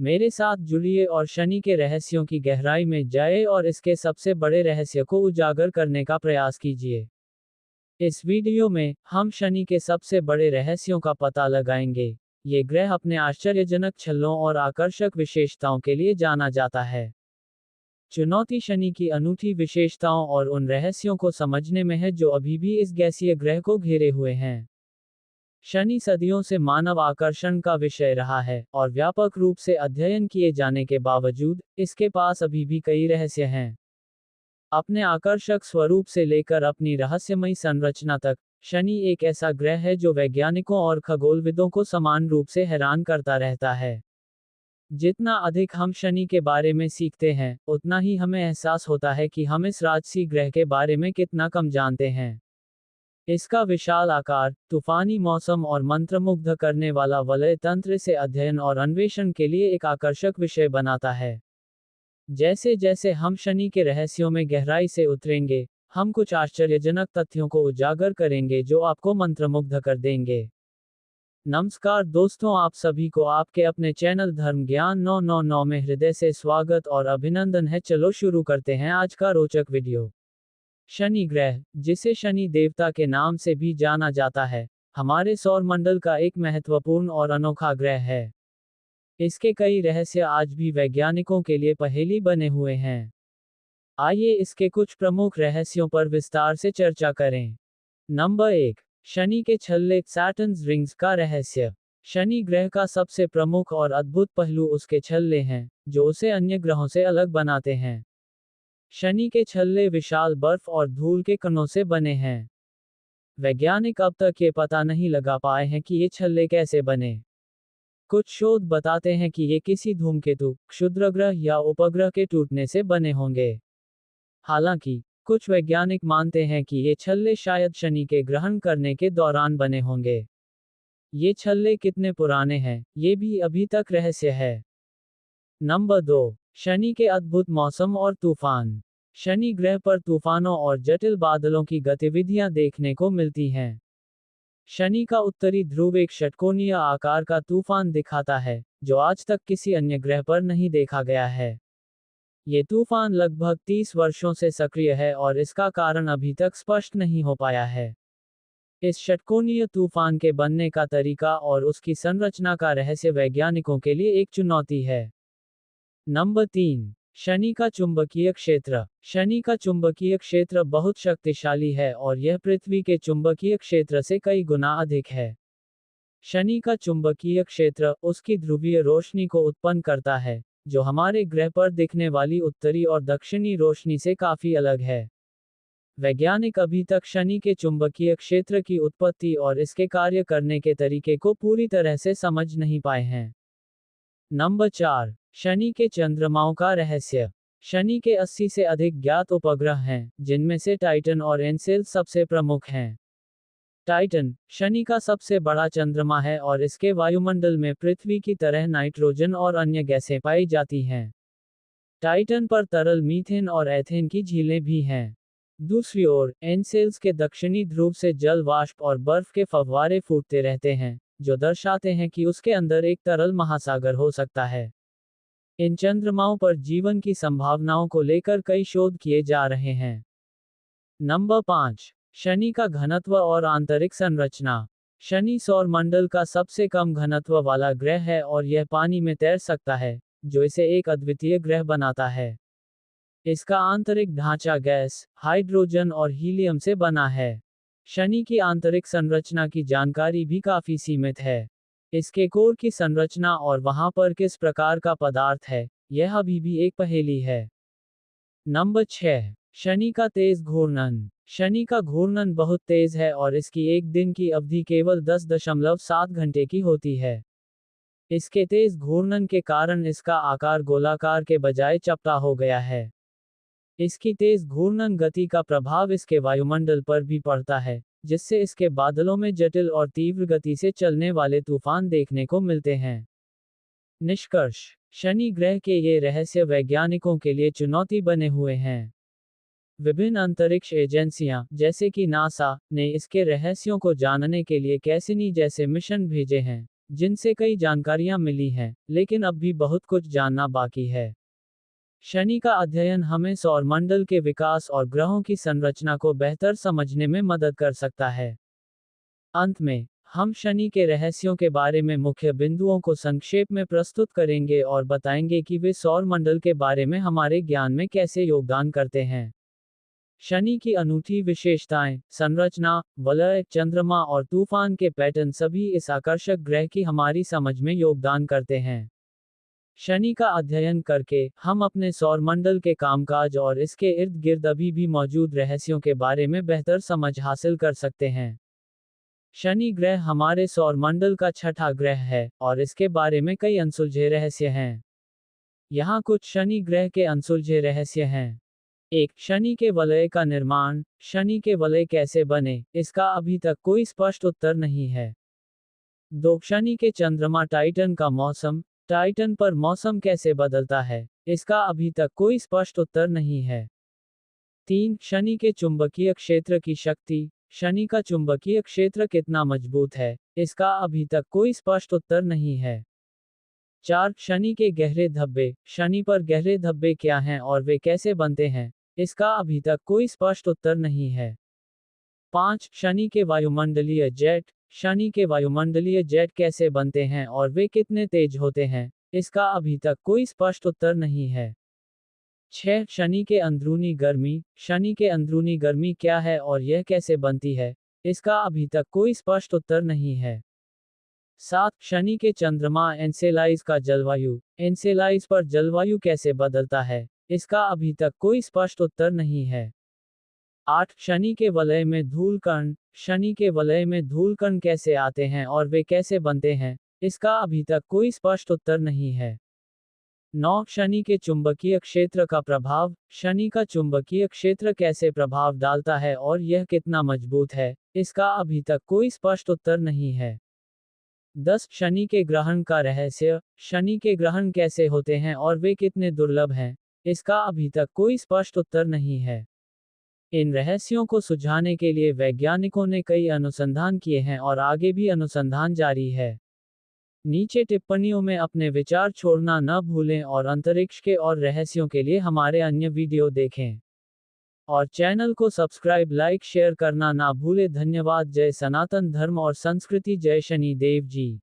मेरे साथ जुड़िए और शनि के रहस्यों की गहराई में जाए और इसके सबसे बड़े रहस्य को उजागर करने का प्रयास कीजिए। इस वीडियो में हम शनि के सबसे बड़े रहस्यों का पता लगाएंगे। ये ग्रह अपने आश्चर्यजनक छल्लों और आकर्षक विशेषताओं के लिए जाना जाता है। चुनौती शनि की अनूठी विशेषताओं और उन रहस्यों को समझने में है जो अभी भी इस गैसीय ग्रह को घेरे हुए हैं। शनि सदियों से मानव आकर्षण का विषय रहा है और व्यापक रूप से अध्ययन किए जाने के बावजूद इसके पास अभी भी कई रहस्य हैं। अपने आकर्षक स्वरूप से लेकर अपनी रहस्यमयी संरचना तक, शनि एक ऐसा ग्रह है जो वैज्ञानिकों और खगोलविदों को समान रूप से हैरान करता रहता है। जितना अधिक हम शनि के बारे में सीखते हैं, उतना ही हमें एहसास होता है कि हम इस राजसी ग्रह के बारे में कितना कम जानते हैं। इसका विशाल आकार, तूफानी मौसम और मंत्रमुग्ध करने वाला वलय तंत्र से अध्ययन और अन्वेषण के लिए एक आकर्षक विषय बनाता है। जैसे जैसे हम शनि के रहस्यों में गहराई से उतरेंगे, हम कुछ आश्चर्यजनक तथ्यों को उजागर करेंगे जो आपको मंत्रमुग्ध कर देंगे। नमस्कार दोस्तों, आप सभी को आपके अपने चैनल धर्म ज्ञान 999 में हृदय से स्वागत और अभिनंदन है। चलो शुरू करते हैं आज का रोचक वीडियो। शनि ग्रह, जिसे शनि देवता के नाम से भी जाना जाता है, हमारे सौर मंडल का एक महत्वपूर्ण और अनोखा ग्रह है। इसके कई रहस्य आज भी वैज्ञानिकों के लिए पहेली बने हुए हैं। आइए इसके कुछ प्रमुख रहस्यों पर विस्तार से चर्चा करें। नंबर 1, शनि के छल्ले, सैटर्न्स रिंग्स का रहस्य। शनि ग्रह का सबसे प्रमुख और अद्भुत पहलू उसके छल्ले हैं, जो उसे अन्य ग्रहों से अलग बनाते हैं। शनि के छल्ले विशाल बर्फ और धूल के कणों से बने हैं। वैज्ञानिक अब तक ये पता नहीं लगा पाए हैं कि ये छल्ले कैसे बने। कुछ शोध बताते हैं कि ये किसी धूमकेतु, क्षुद्रग्रह या उपग्रह के टूटने से बने होंगे। हालांकि कुछ वैज्ञानिक मानते हैं कि ये छल्ले शायद शनि के ग्रहण करने के दौरान बने होंगे। ये छल्ले कितने पुराने हैं, ये भी अभी तक रहस्य है। नंबर 2, शनि के अद्भुत मौसम और तूफान। शनि ग्रह पर तूफानों और जटिल बादलों की गतिविधियां देखने को मिलती हैं। शनि का उत्तरी ध्रुव एक षटकोणीय आकार का तूफान दिखाता है, जो आज तक किसी अन्य ग्रह पर नहीं देखा गया है। ये तूफान लगभग 30 वर्षों से सक्रिय है और इसका कारण अभी तक स्पष्ट नहीं हो पाया है। इस षटकोणीय तूफान के बनने का तरीका और उसकी संरचना का रहस्य वैज्ञानिकों के लिए एक चुनौती है। नंबर 3, शनि का चुंबकीय क्षेत्र। शनि का चुंबकीय क्षेत्र बहुत शक्तिशाली है और यह पृथ्वी के चुंबकीय क्षेत्र से कई गुना अधिक है। शनि का चुंबकीय क्षेत्र उसकी ध्रुवीय रोशनी को उत्पन्न करता है, जो हमारे ग्रह पर दिखने वाली उत्तरी और दक्षिणी रोशनी से काफी अलग है। वैज्ञानिक अभी तक शनि के चुंबकीय क्षेत्र की उत्पत्ति और इसके कार्य करने के तरीके को पूरी तरह से समझ नहीं पाए हैं। नंबर 4, शनि के चंद्रमाओं का रहस्य। शनि के 80 से अधिक ज्ञात उपग्रह हैं, जिनमें से टाइटन और एनसेल्स सबसे प्रमुख हैं। टाइटन, शनि का सबसे बड़ा चंद्रमा है और इसके वायुमंडल में पृथ्वी की तरह नाइट्रोजन और अन्य गैसें पाई जाती हैं। टाइटन पर तरल मीथेन और एथेन की झीलें भी हैं। दूसरी ओर, एनसेल्स के दक्षिणी ध्रुव से जल वाष्प और बर्फ के फव्वारे फूटते रहते हैं, जो दर्शाते हैं कि उसके अंदर एक तरल महासागर हो सकता है। इन चंद्रमाओं पर जीवन की संभावनाओं को लेकर कई शोध किए जा रहे हैं। नंबर 5, शनि का घनत्व और आंतरिक संरचना। शनि सौर मंडल का सबसे कम घनत्व वाला ग्रह है और यह पानी में तैर सकता है, जो इसे एक अद्वितीय ग्रह बनाता है। इसका आंतरिक ढांचा गैस, हाइड्रोजन और हीलियम से बना है। शनि की आंतरिक संरचना की जानकारी भी काफी सीमित है। इसके कोर की संरचना और वहां पर किस प्रकार का पदार्थ है, यह अभी भी एक पहेली है। नंबर 6, शनि का तेज घूर्णन। शनि का घूर्णन बहुत तेज है और इसकी एक दिन की अवधि केवल 10.7 घंटे की होती है। इसके तेज घूर्णन के कारण इसका आकार गोलाकार के बजाय चपटा हो गया है। इसकी तेज घूर्णन गति का प्रभाव इसके वायुमंडल पर भी पड़ता है, जिससे इसके बादलों में जटिल और तीव्र गति से चलने वाले तूफान देखने को मिलते हैं। निष्कर्ष, शनि ग्रह के ये रहस्य वैज्ञानिकों के लिए चुनौती बने हुए हैं। विभिन्न अंतरिक्ष एजेंसियां, जैसे कि नासा, ने इसके रहस्यों को जानने के लिए कैसिनी जैसे मिशन भेजे हैं, जिनसे कई जानकारियां मिली हैं, लेकिन अब भी बहुत कुछ जानना बाकी है। शनि का अध्ययन हमें सौरमंडल के विकास और ग्रहों की संरचना को बेहतर समझने में मदद कर सकता है। अंत में, हम शनि के रहस्यों के बारे में मुख्य बिंदुओं को संक्षेप में प्रस्तुत करेंगे और बताएंगे कि वे सौरमंडल के बारे में हमारे ज्ञान में कैसे योगदान करते हैं। शनि की अनूठी विशेषताएं, संरचना, वलय, चंद्रमा और तूफान के पैटर्न सभी इस आकर्षक ग्रह की हमारी समझ में योगदान करते हैं। शनि का अध्ययन करके हम अपने सौरमंडल के कामकाज और इसके इर्द गिर्द अभी भी मौजूद रहस्यों के बारे में बेहतर समझ हासिल कर सकते हैं। शनि ग्रह हमारे सौरमंडल का छठा ग्रह है और इसके बारे में कई अनसुलझे रहस्य हैं। यहाँ कुछ शनि ग्रह के अनसुलझे रहस्य हैं। 1. शनि के वलय का निर्माण। शनि के वलय कैसे बने, इसका अभी तक कोई स्पष्ट उत्तर नहीं है। 2. शनि के चंद्रमा टाइटन का मौसम। टाइटन पर मौसम कैसे बदलता है, इसका अभी तक कोई स्पष्ट उत्तर नहीं है। 3. शनि के चुंबकीय क्षेत्र की शक्ति। शनि का चुंबकीय क्षेत्र कितना मजबूत है, इसका अभी तक कोई स्पष्ट उत्तर नहीं है। 4. शनि के गहरे धब्बे। शनि पर गहरे धब्बे क्या हैं और वे कैसे बनते हैं, इसका अभी तक कोई स्पष्ट उत्तर नहीं है। 5. शनि के वायुमंडलीय जेट। शनि के वायुमंडलीय जेट कैसे बनते हैं और वे कितने तेज होते हैं, इसका अभी तक कोई स्पष्ट उत्तर नहीं है। 6. शनि के अंदरूनी गर्मी। शनि के अंदरूनी गर्मी क्या है और यह कैसे बनती है, इसका अभी तक कोई स्पष्ट उत्तर नहीं है। 7. शनि के चंद्रमा एन्सेलाइस का जलवायु। एन्सेलाइस पर जलवायु कैसे बदलता है, इसका अभी तक कोई स्पष्ट उत्तर नहीं है। 8. शनि के वलय में धूल कण। शनि के वलय में धूल कण कैसे आते हैं और वे कैसे बनते हैं, इसका अभी तक कोई स्पष्ट उत्तर नहीं है। 9. शनि के चुंबकीय क्षेत्र का प्रभाव। शनि का चुंबकीय क्षेत्र कैसे प्रभाव डालता है और यह कितना मजबूत है, इसका अभी तक कोई स्पष्ट उत्तर नहीं है। 10. शनि के ग्रहण का रहस्य। शनि के ग्रहण कैसे होते हैं और वे कितने दुर्लभ हैं, इसका अभी तक कोई स्पष्ट उत्तर नहीं है। इन रहस्यों को सुलझाने के लिए वैज्ञानिकों ने कई अनुसंधान किए हैं और आगे भी अनुसंधान जारी है। नीचे टिप्पणियों में अपने विचार छोड़ना न भूलें और अंतरिक्ष के और रहस्यों के लिए हमारे अन्य वीडियो देखें। और चैनल को सब्सक्राइब, लाइक, शेयर करना ना भूलें। धन्यवाद। जय सनातन धर्म और संस्कृति। जय शनि देव जी।